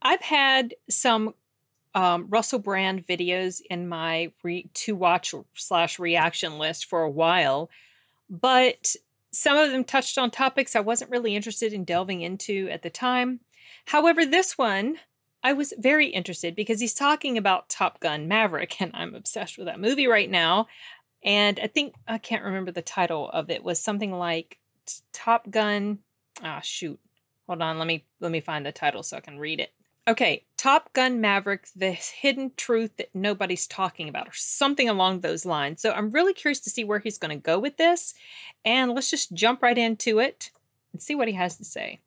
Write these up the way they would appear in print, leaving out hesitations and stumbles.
I've had some Russell Brand videos in my to watch / reaction list for a while, but some of them touched on topics I wasn't really interested in delving into at the time. However, this one I was very interested because he's talking about Top Gun Maverick, and I'm obsessed with that movie right now. And I can't remember the title of it. Was something like Top Gun. Ah, shoot. Hold on. Let me find the title so I can read it. Okay, Top Gun Maverick, the hidden truth that nobody's talking about, or something along those lines. So I'm really curious to see where he's going to go with this. And let's just jump right into it and see what he has to say.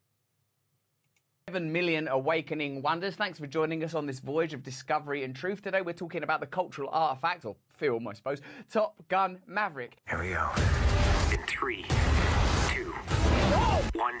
7 million awakening wonders. Thanks for joining us on this voyage of discovery and truth. Today we're talking about the cultural artifact, or film, I suppose, Top Gun Maverick. Here we go. In 3, 2, 1.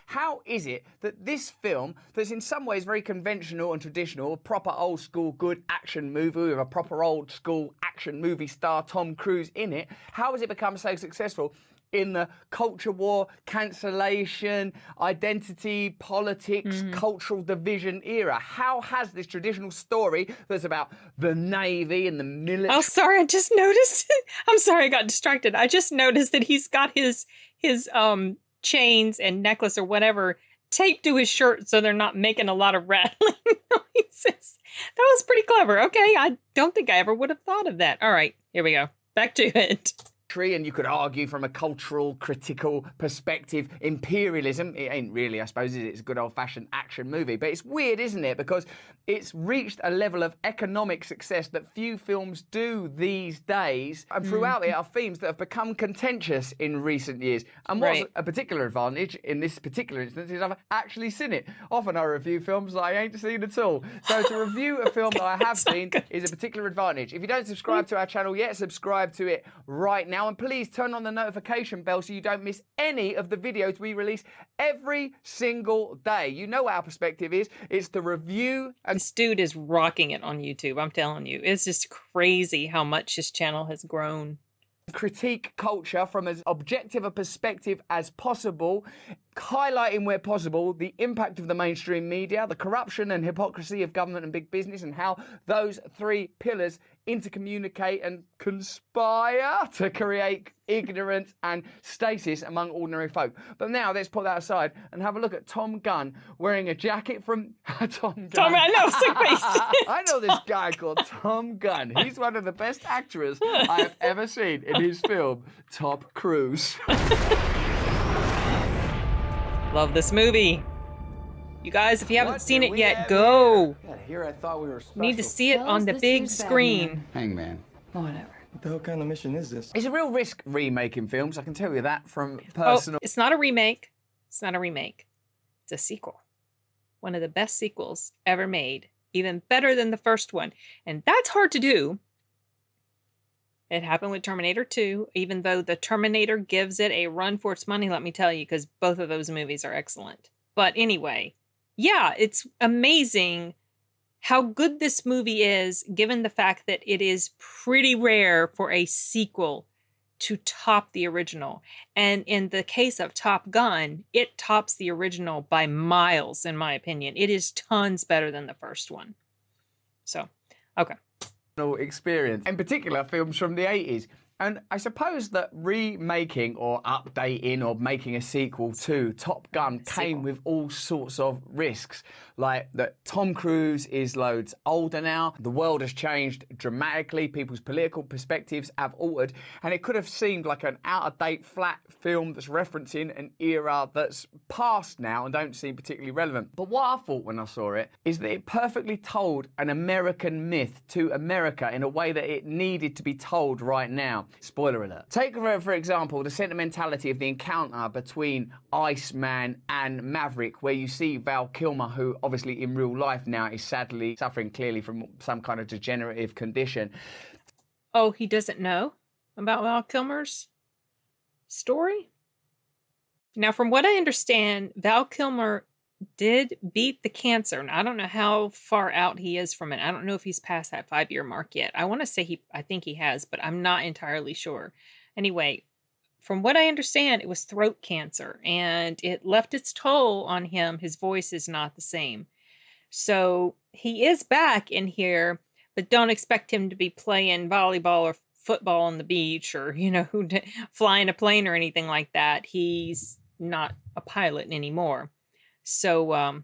How is it that this film, that's in some ways very conventional and traditional, a proper old school good action movie with a proper old school action movie star Tom Cruise in it, how has it become so successful in the culture war, cancellation, identity, politics, cultural division era? How has this traditional story that's about the Navy and the military... Oh, sorry, I just noticed. I'm sorry, I got distracted. I just noticed that he's got his chains and necklace or whatever taped to his shirt so they're not making a lot of rattling noises. That was pretty clever. Okay, I don't think I ever would have thought of that. All right, here we go. Back to it. And you could argue from a cultural, critical perspective, imperialism, it ain't really, I suppose, it's a good old-fashioned action movie. But it's weird, isn't it? Because it's reached a level of economic success that few films do these days. And throughout it are themes that have become contentious in recent years. And what's a particular advantage in this particular instance is I've actually seen it. Often I review films that I ain't seen at all. So to review a film that I have seen is a particular advantage. If you don't subscribe to our channel yet, subscribe to it right now. And please turn on the notification bell so you don't miss any of the videos we release every single day. You know what our perspective is. It's the review. And this dude is rocking it on YouTube. I'm telling you. It's just crazy how much his channel has grown. Critique culture from as objective a perspective as possible, highlighting where possible the impact of the mainstream media, the corruption and hypocrisy of government and big business, and how those three pillars intercommunicate and conspire to create ignorance and stasis among ordinary folk. But now let's put that aside and have a look at Tom Gunn wearing a jacket from Tom Gunn. I know, so I know this guy called Tom Gunn. He's one of the best actors I have ever seen in his film, Top Cruise. Love this movie. You guys, if you haven't seen it yet, go. Here I thought we were special. Need to see it on the big screen. Hangman. Whatever. What the hell kind of mission is this? It's a real risk remaking films, I can tell you that from personal... Oh, it's not a remake. It's not a remake. It's a sequel. One of the best sequels ever made. Even better than the first one. And that's hard to do. It happened with Terminator 2, even though the Terminator gives it a run for its money, let me tell you, because both of those movies are excellent. But anyway, yeah, it's amazing how good this movie is, given the fact that it is pretty rare for a sequel to top the original. And in the case of Top Gun, it tops the original by miles, in my opinion. It is tons better than the first one. So, okay. Experience, in particular films from the 80s. And I suppose that remaking or updating or making a sequel to Top Gun came with all sorts of risks. Like that Tom Cruise is loads older now. The world has changed dramatically. People's political perspectives have altered. And it could have seemed like an out-of-date, flat film that's referencing an era that's past now and don't seem particularly relevant. But what I thought when I saw it is that it perfectly told an American myth to America in a way that it needed to be told right now. Spoiler alert. Take, for example, the sentimentality of the encounter between Iceman and Maverick, where you see Val Kilmer, who obviously in real life now is sadly suffering clearly from some kind of degenerative condition. Oh, he doesn't know about Val Kilmer's story? Now, from what I understand, Val Kilmer did beat the cancer, and I don't know how far out he is from it. I don't know if he's past that 5-year mark yet. I want to say I think he has, but I'm not entirely sure. Anyway, from what I understand, it was throat cancer, and it left its toll on him. His voice is not the same. So he is back in here, but don't expect him to be playing volleyball or football on the beach or, flying a plane or anything like that. He's not a pilot anymore. So,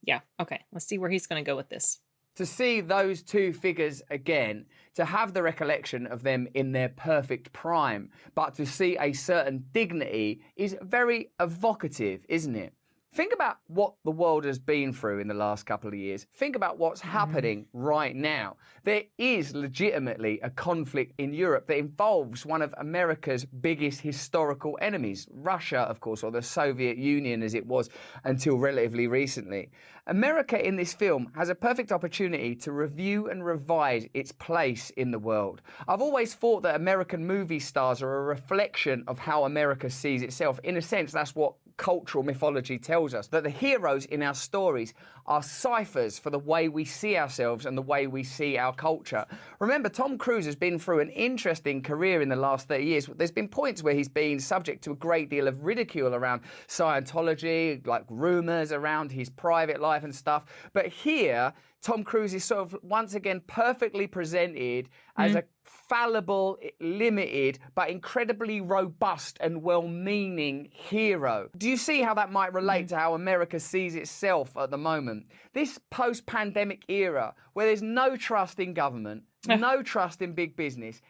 yeah, okay, let's see where he's going to go with this. To see those two figures again, to have the recollection of them in their perfect prime, but to see a certain dignity is very evocative, isn't it? Think about what the world has been through in the last couple of years. Think about what's happening right now. There is legitimately a conflict in Europe that involves one of America's biggest historical enemies, Russia, of course, or the Soviet Union as it was until relatively recently. America in this film has a perfect opportunity to review and revise its place in the world. I've always thought that American movie stars are a reflection of how America sees itself. In a sense, that's what cultural mythology tells us, that the heroes in our stories are ciphers for the way we see ourselves and the way we see our culture. Remember, Tom Cruise has been through an interesting career in the last 30 years. There's been points where he's been subject to a great deal of ridicule around Scientology, like rumours around his private life and stuff. But here, Tom Cruise is sort of once again perfectly presented as a fallible, limited, but incredibly robust and well-meaning hero. Do you see how that might relate to how America sees itself at the moment? This post-pandemic era, where there's no trust in government, no trust in big business,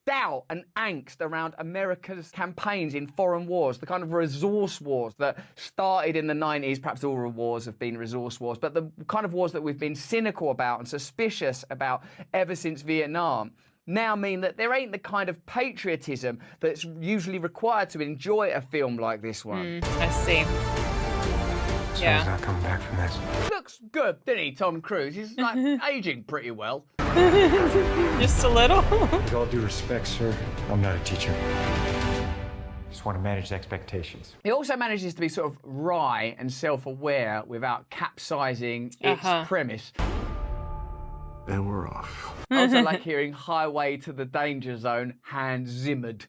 doubt and angst around America's campaigns in foreign wars, the kind of resource wars that started in the 90s. Perhaps all wars have been resource wars, but the kind of wars that we've been cynical about and suspicious about ever since Vietnam now mean that there ain't the kind of patriotism that's usually required to enjoy a film like this one. I see. Yeah. He's not coming back from this. Looks good, didn't he, Tom Cruise? He's like aging pretty well. Just a little. With all due respect, sir, I'm not a teacher. Just want to manage expectations. He also manages to be sort of wry and self-aware without capsizing its premise. And we're off. I also like hearing Highway to the Danger Zone, Hans Zimmered.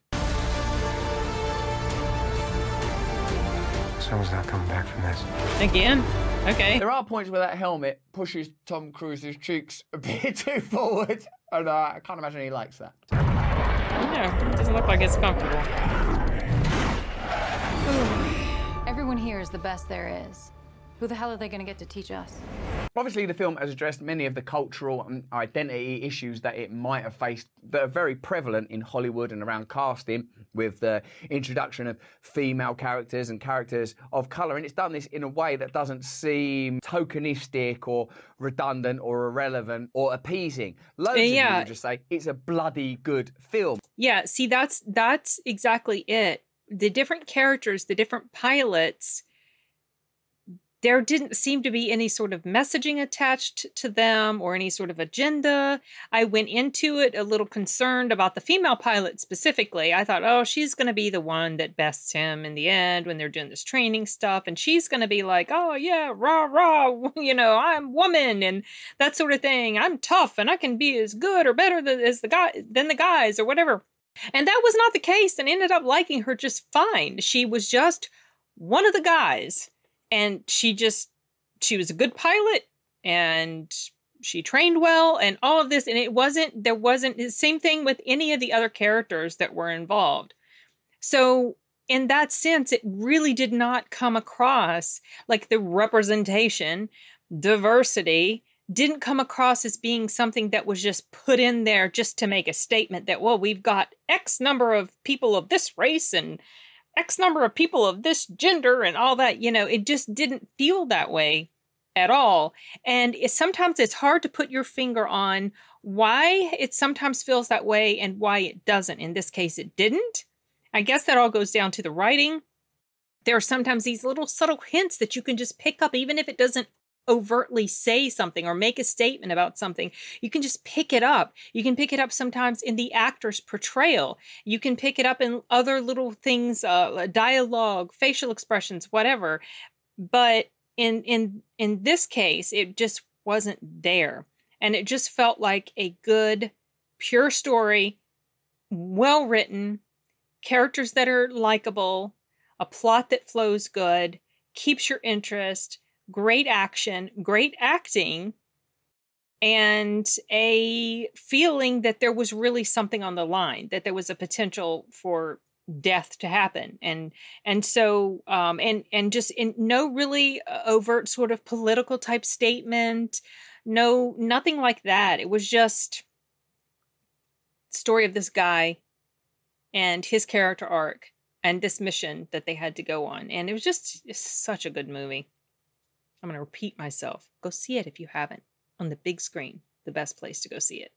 Someone's not coming back from this. Again? Okay. There are points where that helmet pushes Tom Cruise's cheeks a bit too forward, and I can't imagine he likes that. No, it doesn't look like it's comfortable. Everyone here is the best there is. Who the hell are they going to get to teach us? Obviously, the film has addressed many of the cultural and identity issues that it might have faced that are very prevalent in Hollywood and around casting, with the introduction of female characters and characters of colour. And it's done this in a way that doesn't seem tokenistic or redundant or irrelevant or appeasing. Loads of people would just say, it's a bloody good film. Yeah, see, that's exactly it. The different characters, the different pilots, there didn't seem to be any sort of messaging attached to them or any sort of agenda. I went into it a little concerned about the female pilot specifically. I thought, oh, she's going to be the one that bests him in the end when they're doing this training stuff. And she's going to be like, oh, yeah, rah, rah, I'm woman and that sort of thing. I'm tough and I can be as good or better than the guys or whatever. And that was not the case, and ended up liking her just fine. She was just one of the guys. And she was a good pilot, and she trained well, and all of this. And there wasn't the same thing with any of the other characters that were involved. So in that sense, it really did not come across like the representation, diversity, didn't come across as being something that was just put in there just to make a statement that, well, we've got X number of people of this race and X number of people of this gender and all that. It just didn't feel that way at all. And sometimes it's hard to put your finger on why it sometimes feels that way and why it doesn't. In this case, it didn't. I guess that all goes down to the writing. There are sometimes these little subtle hints that you can just pick up, even if it doesn't overtly say something or make a statement about something. You can just pick it up. You can pick it up sometimes in the actor's portrayal. You can pick it up in other little things, dialogue, facial expressions, whatever. But in this case, it just wasn't there. And it just felt like a good, pure story, well written, characters that are likable, a plot that flows good, keeps your interest, great action, great acting, and a feeling that there was really something on the line, that there was a potential for death to happen. And so and just in no really overt sort of political type statement, nothing like that. It was just story of this guy and his character arc and this mission that they had to go on. And it was it's such a good movie. I'm going to repeat myself. Go see it if you haven't, on the big screen. The best place to go see it.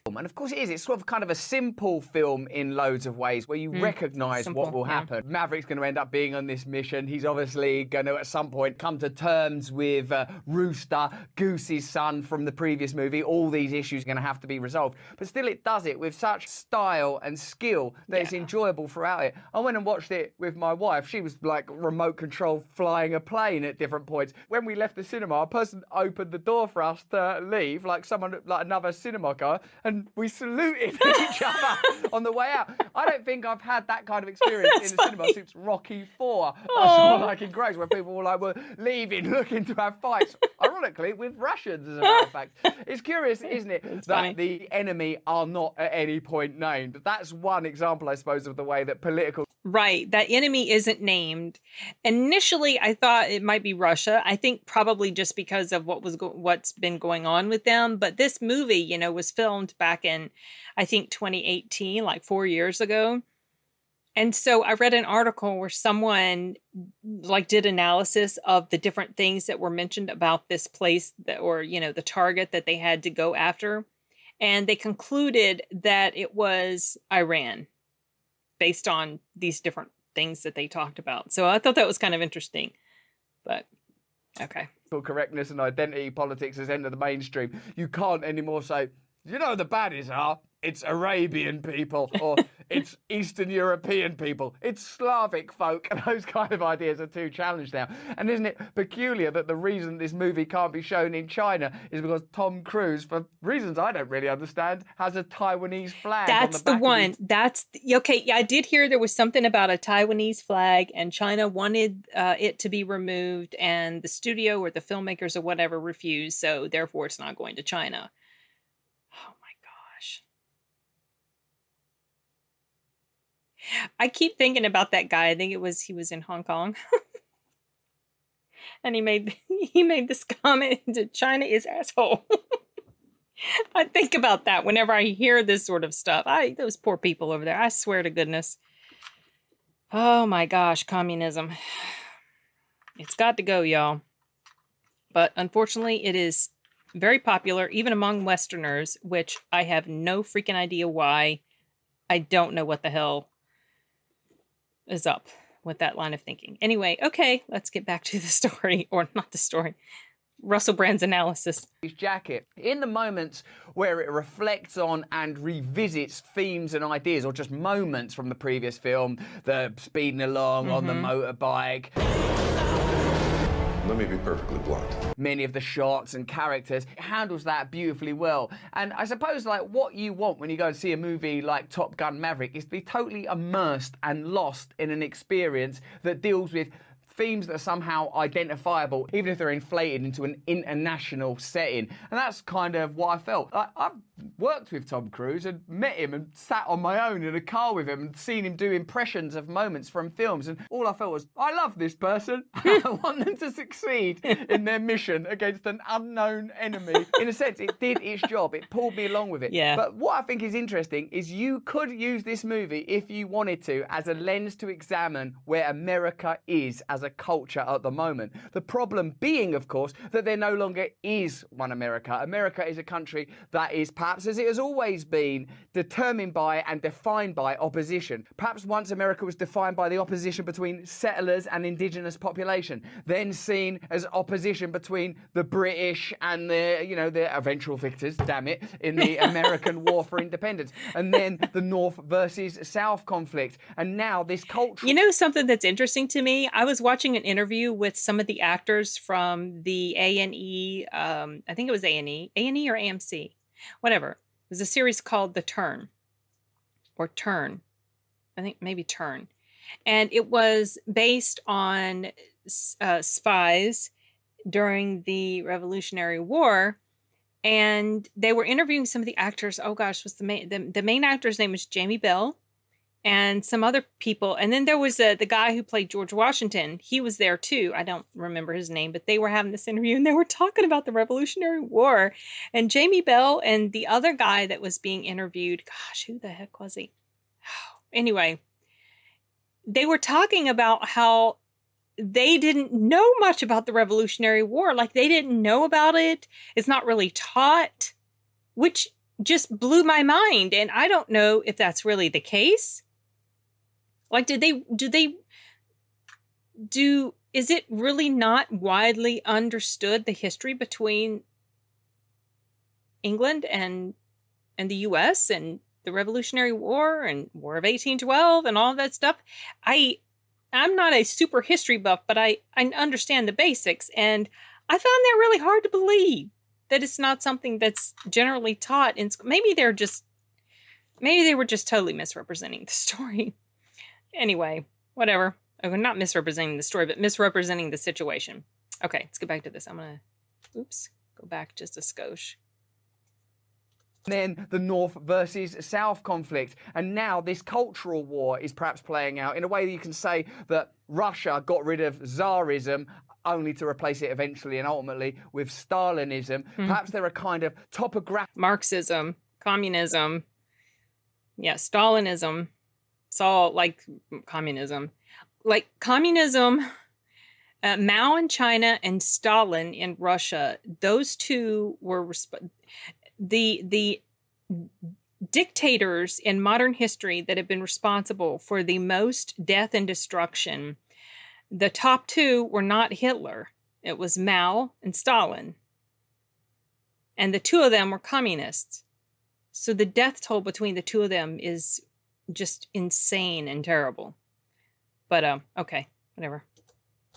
And of course it is. It's sort of kind of a simple film in loads of ways where you recognise what will happen. Maverick's going to end up being on this mission. He's obviously going to, at some point, come to terms with Rooster, Goose's son from the previous movie. All these issues are going to have to be resolved. But still, it does it with such style and skill that it's enjoyable throughout it. I went and watched it with my wife. She was like remote control flying a plane at different points. When we left the cinema, a person opened the door for us to leave, like someone, like another cinema car, and we saluted each other on the way out. I don't think I've had that kind of experience in the cinema since Rocky IV. Like in Grace, where people were leaving, looking to have fights. Ironically, with Russians, as a matter of fact. It's curious, isn't it, that the enemy are not at any point named. That's one example, I suppose, of the way that political... Right, that enemy isn't named. Initially, I thought it might be Russia. I think probably just because of what's been going on with them. But this movie, you know, was filmed back in, I think, 2018, like 4 years ago. And so I read an article where someone like did analysis of the different things that were mentioned about this place that, or, you know, the target that they had to go after. And they concluded that it was Iran, based on these different things that they talked about. So I thought that was kind of interesting, but okay. Correctness and identity politics has entered the mainstream. You can't anymore say, you know, the baddies are, it's Arabian people, or it's Eastern European people, it's Slavic folk, and those kind of ideas are too challenged now. And isn't it peculiar that the reason this movie can't be shown in China is because Tom Cruise, for reasons I don't really understand, has a Taiwanese flag on the back one. That's okay. Yeah, I did hear there was something about a Taiwanese flag, and China wanted it to be removed, and the studio or the filmmakers or whatever refused, so therefore it's not going to China. I keep thinking about that guy. I think he was in Hong Kong. And he made this comment that China is asshole. I think about that whenever I hear this sort of stuff. Those poor people over there. I swear to goodness. Oh my gosh, communism. It's got to go, y'all. But unfortunately, it is very popular, even among Westerners, which I have no freaking idea why. I don't know what the hell is up with that line of thinking. Anyway, okay, let's get back to the story, or not the story, Russell Brand's analysis. His jacket. In the moments where it reflects on and revisits themes and ideas, or just moments from the previous film, the speeding along on the motorbike. Let me be perfectly blunt. Many of the shots and characters, it handles that beautifully well. And I suppose, like, what you want when you go and see a movie like Top Gun Maverick is to be totally immersed and lost in an experience that deals with themes that are somehow identifiable, even if they're inflated into an international setting. And that's kind of what I felt. I've worked with Tom Cruise and met him and sat on my own in a car with him and seen him do impressions of moments from films. And all I felt was, I love this person. I want them to succeed in their mission against an unknown enemy. In a sense, it did its job. It pulled me along with it. Yeah. But what I think is interesting is you could use this movie, if you wanted to, as a lens to examine where America is as a culture at the moment. The problem being, of course, that there no longer is one America. America is a country that is, perhaps as it has always been, determined by and defined by opposition. Perhaps once America was defined by the opposition between settlers and indigenous population, then seen as opposition between the British and the eventual victors, damn it, in the American War for Independence, and then the North versus South conflict, and now this culture. You know something that's interesting to me? I was watching an interview with some of the actors from the A&E, I think it was A&E or AMC, whatever. It was a series called The Turn, or Turn. I think maybe Turn. And it was based on spies during the Revolutionary War, and they were interviewing some of the actors. Oh gosh, what's the main actor's name was Jamie Bell, and some other people. And then there was the guy who played George Washington. He was there too. I don't remember his name, but they were having this interview and they were talking about the Revolutionary War. And Jamie Bell and the other guy that was being interviewed, gosh, who the heck was he? Anyway, they were talking about how they didn't know much about the Revolutionary War. Like, they didn't know about it. It's not really taught, which just blew my mind. And I don't know if that's really the case. Like, is it really not widely understood, the history between England and the US and the Revolutionary War and War of 1812 and all that stuff? I'm not a super history buff, but I understand the basics, and I found that really hard to believe that it's not something that's generally taught in school. Maybe they were just totally misrepresenting the story. Anyway, whatever. Okay, not misrepresenting the story, but misrepresenting the situation. Okay, let's get back to this. I'm gonna, go back just a skosh. Then the North versus South conflict. And now this cultural war is perhaps playing out in a way that you can say that Russia got rid of Tsarism only to replace it eventually and ultimately with Stalinism. Perhaps they're a kind of topographic... Marxism, communism, yeah, Stalinism. It's all like communism. Like communism, Mao in China and Stalin in Russia, those two were... The dictators in modern history that have been responsible for the most death and destruction, the top two were not Hitler. It was Mao and Stalin. And the two of them were communists. So the death toll between the two of them is just insane and terrible. But, okay, whatever.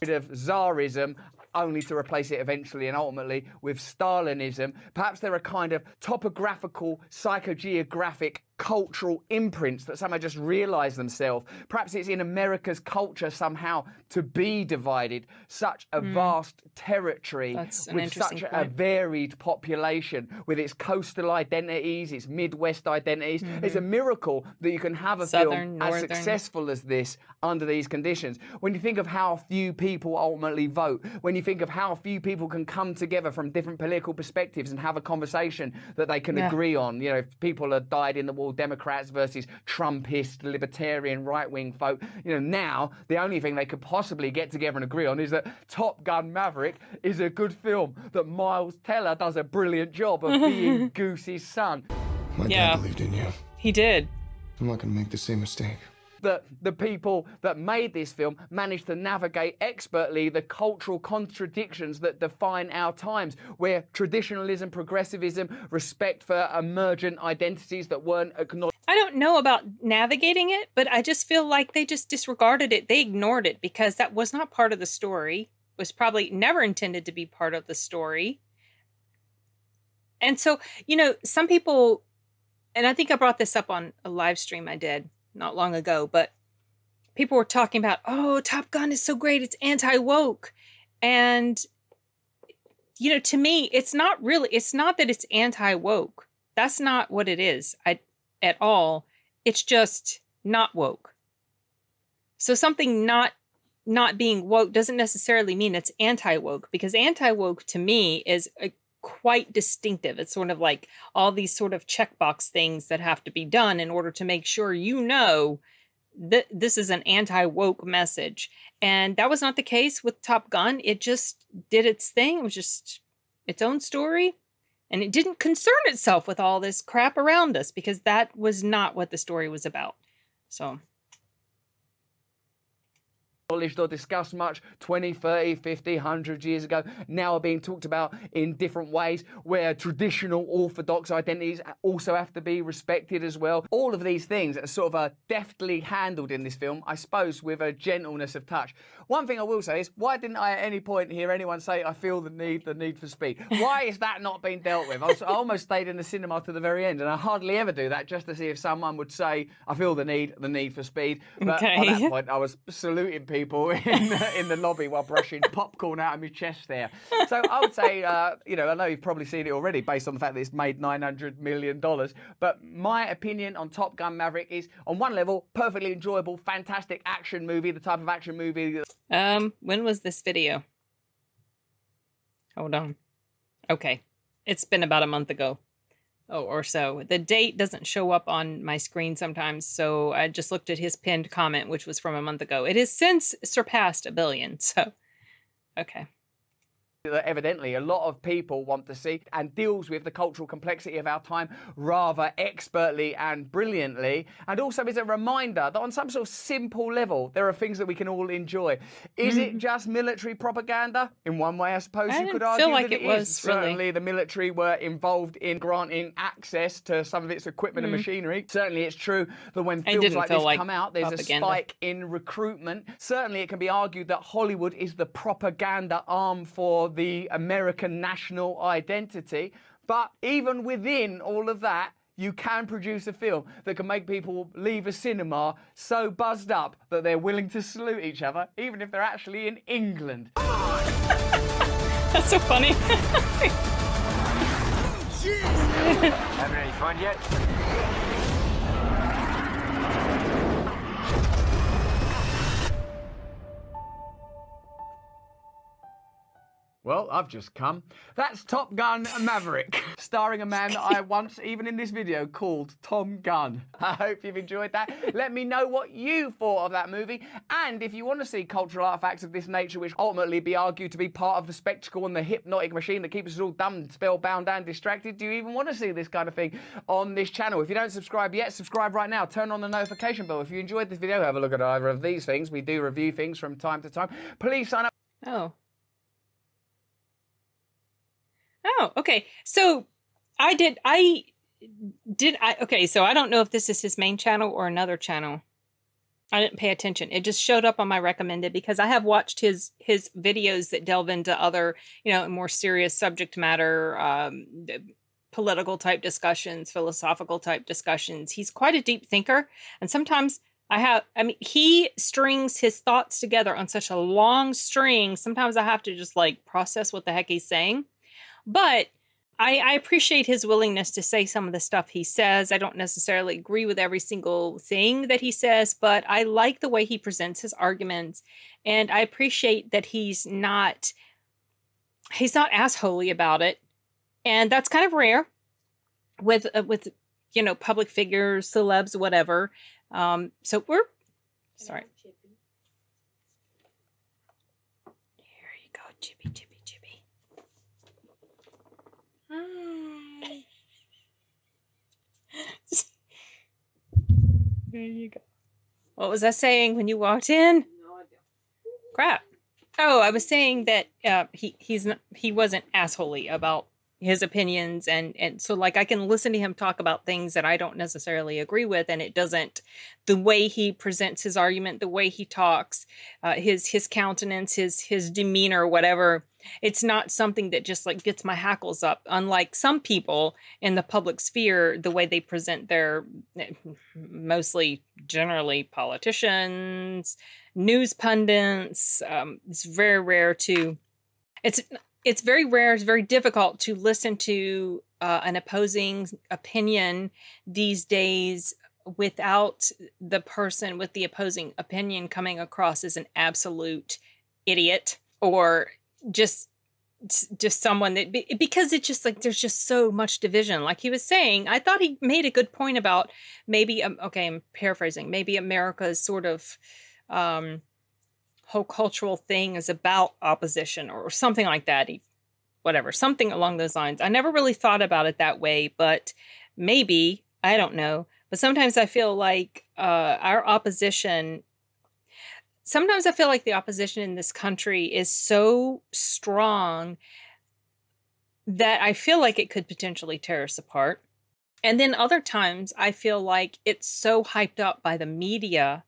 Rid of Tsarism only to replace it eventually and ultimately with Stalinism. Perhaps they're a kind of topographical, psychogeographic, cultural imprints that somehow just realize themselves. Perhaps it's in America's culture somehow to be divided. Such a vast territory with such a varied population, with its coastal identities, its Midwest identities. It's a miracle that you can have a film as successful as this under these conditions. When you think of how few people ultimately vote, when you think of how few people can come together from different political perspectives and have a conversation that they can agree on. You know, if people have died in the war, Democrats versus Trumpist, libertarian, right-wing folk. You know, now the only thing they could possibly get together and agree on is that Top Gun Maverick is a good film, that Miles Teller does a brilliant job of being Goose's son. My dad believed in you. He did. I'm not going to make the same mistake. That the people that made this film managed to navigate expertly the cultural contradictions that define our times, where traditionalism, progressivism, respect for emergent identities that weren't acknowledged. I don't know about navigating it, but I just feel like they just disregarded it. They ignored it because that was not part of the story. It was probably never intended to be part of the story. And so, you know, some people, and I think I brought this up on a live stream I did not long ago, but people were talking about, oh, Top Gun is so great, it's anti-woke. And, you know, to me, it's not that it's anti-woke. That's not what it is at all. It's just not woke. So something not being woke doesn't necessarily mean it's anti-woke, because anti-woke to me is quite distinctive. It's sort of like all these sort of checkbox things that have to be done in order to make sure you know that this is an anti-woke message. And that was not the case with Top Gun. It just did its thing. It was just its own story. And it didn't concern itself with all this crap around us, because that was not what the story was about. So... or discussed much 20, 30, 50, 100 years ago, now are being talked about in different ways, where traditional orthodox identities also have to be respected as well. All of these things are sort of deftly handled in this film, I suppose, with a gentleness of touch. One thing I will say is, why didn't I at any point hear anyone say, I feel the need for speed? Why is that not being dealt with? I almost stayed in the cinema to the very end, and I hardly ever do that, just to see if someone would say, I feel the need for speed. But at that point, I was saluting people people in the lobby while brushing popcorn out of my chest there. So I would say, you know, I know you've probably seen it already based on the fact that it's made $900 million. But my opinion on Top Gun Maverick is, on one level, perfectly enjoyable, fantastic action movie, the type of action movie. When was this video? Hold on. Okay. It's been about a month ago. Oh, or so. The date doesn't show up on my screen sometimes, so I just looked at his pinned comment, which was from a month ago. It has since surpassed 1 billion, so okay. That evidently a lot of people want to see, and deals with the cultural complexity of our time rather expertly and brilliantly, and also is a reminder that on some sort of simple level there are things that we can all enjoy. Is it just military propaganda? In one way, I suppose you could argue feel like that it was, certainly really. the military were involved in granting access to some of its equipment and machinery. Certainly it's true that when films like this come out, there's propaganda. A spike in recruitment. Certainly it can be argued that Hollywood is the propaganda arm for the American national identity. But even within all of that, you can produce a film that can make people leave a cinema so buzzed up that they're willing to salute each other, even if they're actually in England. That's so funny. Having any fun yet? Well, I've just come. That's Top Gun Maverick, starring a man that I once, even in this video, called Tom Gunn. I hope you've enjoyed that. Let me know what you thought of that movie, and if you want to see cultural artifacts of this nature, which ultimately be argued to be part of the spectacle and the hypnotic machine that keeps us all dumb, spellbound, and distracted, do you even want to see this kind of thing on this channel? If you don't subscribe yet, subscribe right now. Turn on the notification bell. If you enjoyed this video, have a look at either of these things. We do review things from time to time. Please sign up. Oh, okay. So okay, so I don't know if this is his main channel or another channel. I didn't pay attention. It just showed up on my recommended because I have watched his videos that delve into other, you know, more serious subject matter, political type discussions, philosophical type discussions. He's quite a deep thinker. And sometimes he strings his thoughts together on such a long string. Sometimes I have to just like process what the heck he's saying. But I appreciate his willingness to say some of the stuff he says. I don't necessarily agree with every single thing that he says, but I like the way he presents his arguments. And I appreciate that he's not assholey about it. And that's kind of rare with you know, public figures, celebs, whatever. So we're sorry. Here you go, Chippy, Chippy. There you go. What was I saying when you walked in? No idea. Crap. Oh, I was saying that he wasn't assholey about his opinions, and so like I can listen to him talk about things that I don't necessarily agree with, and it doesn't, the way he presents his argument, the way he talks, his countenance, his demeanor, whatever, it's not something that just like gets my hackles up. Unlike some people in the public sphere, the way they present their, mostly generally politicians, news pundits, it's very rare to, it's very rare, it's very difficult to listen to an opposing opinion these days without the person with the opposing opinion coming across as an absolute idiot or just someone that, because it's just like there's just so much division. Like he was saying, I thought he made a good point about maybe, okay, I'm paraphrasing, maybe America's sort of whole cultural thing is about opposition or something like that. Whatever, something along those lines. I never really thought about it that way, but maybe, I don't know. But sometimes I feel like our opposition, sometimes I feel like the opposition in this country is so strong that I feel like it could potentially tear us apart. And then other times I feel like it's so hyped up by the media,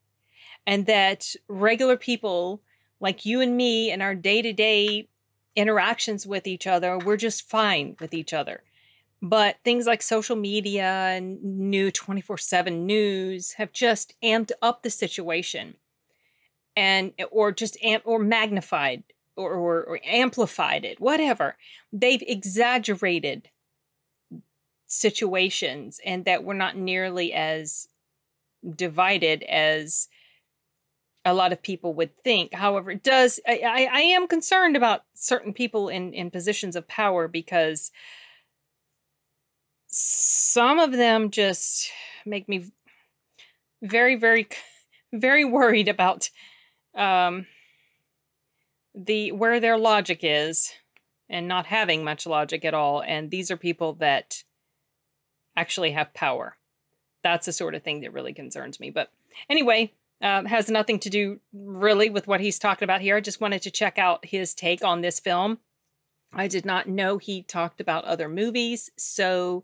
and that regular people like you and me in our day-to-day interactions with each other, we're just fine with each other. But things like social media and new 24/7 news have just amped up the situation. and or just or magnified or amplified it, whatever. They've exaggerated situations, and that we're not nearly as divided as a lot of people would think. However, it does. I am concerned about certain people in positions of power, because some of them just make me very, very, very worried about where their logic is, and not having much logic at all. And these are people that actually have power. That's the sort of thing that really concerns me. But anyway, has nothing to do really with what he's talking about here. I just wanted to check out his take on this film. I did not know he talked about other movies, so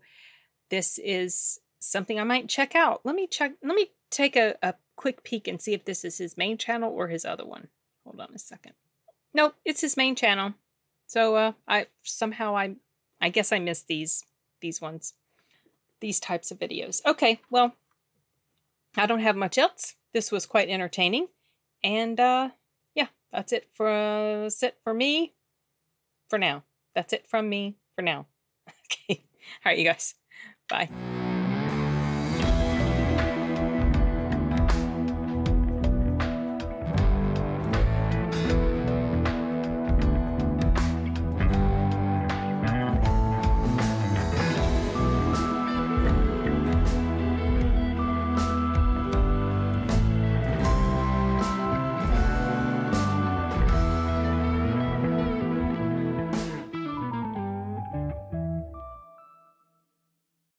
this is something I might check out. Let me take a quick peek and see if this is his main channel or his other one. Hold on a second. Nope, it's his main channel. So I guess I missed these ones, these types of videos. Okay, well, I don't have much else. This was quite entertaining, and yeah, that's it for me for now. That's it from me for now. Okay, all right, you guys, bye.